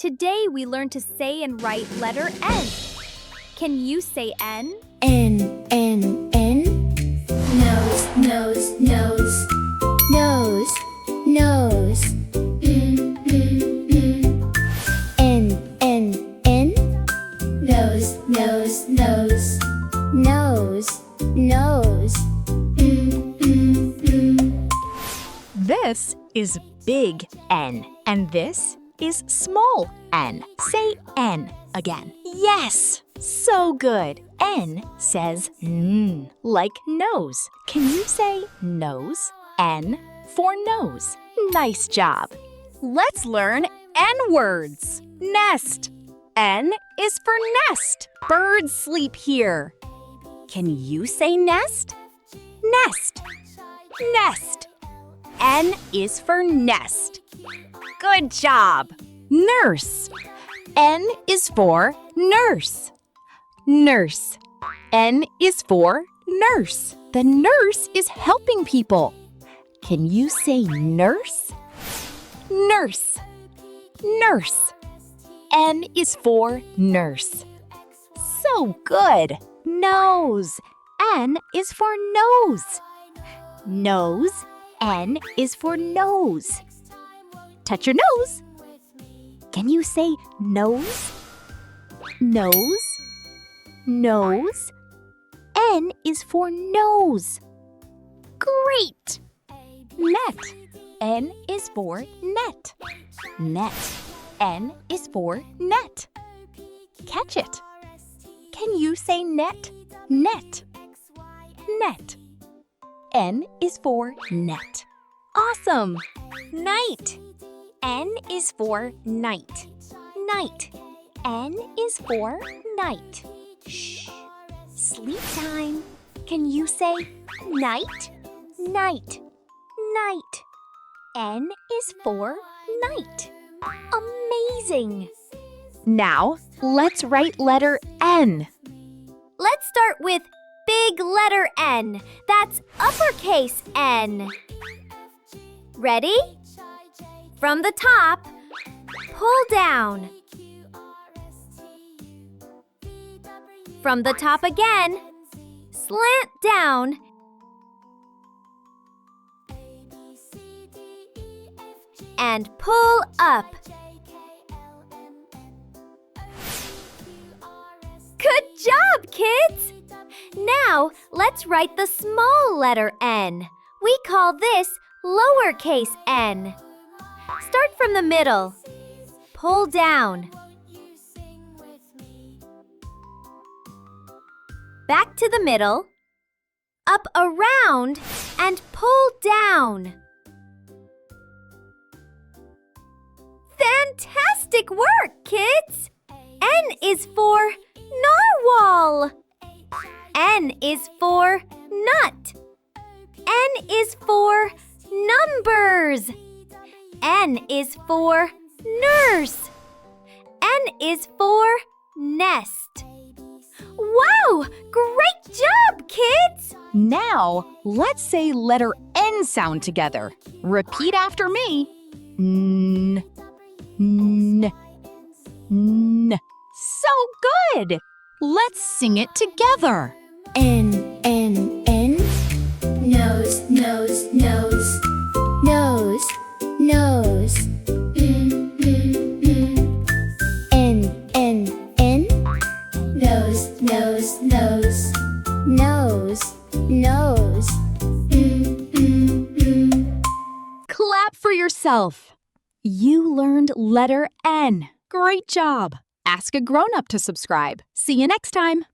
Today we learn to say and write letter N. Can you say N? N, N, N. Nose, nose, nose. Nose, nose. N, N, N. Nose, nose, nose. Nose, nose. This is big N, and this is small n. Say N again. Yes! So good. N says N, like nose. Can you say nose? N for nose. Nice job. Let's learn N words. Nest. N is for nest. Birds sleep here. Can you say nest? Nest. Nest. N is for nest. Good job. Nurse. N is for nurse. Nurse. N is for nurse. The nurse is helping people. Can you say nurse? Nurse. Nurse. N is for nurse. So good. Nose. N is for nose. Nose. N is for nose. Touch your nose. Can you say nose? Nose. Nose. N is for nose. Great. Net. N is for net. Net. N is for net. Catch it. Can you say net? Net. Net. N is for net. Awesome. Night. N is for night. Night. N is for night. Shh. Sleep time. Can you say night? Night. Night. N is for night. Amazing. Now, let's write letter N. Let's start with big letter N. That's uppercase N. Ready? From the top, pull down. From the top again, slant down. And pull up. Good job, kids! Now, let's write the small letter N. We call this lowercase n. Start from the middle. Pull down. Back to the middle. Up around and pull down. Fantastic work, kids! N is for narwhal. N is for nut. N is for numbers. N is for nurse. N is for nest. Wow! Great job, kids! Now, let's say letter N sound together. Repeat after me. N. N. N. So good! Let's sing it together. N, N, N. Nose, nose, nose. Nose, nose. N, N, N. Nose, nose, nose. Nose, nose. Clap for yourself. You learned letter N. Great job. Ask a grown-up to subscribe. See you next time.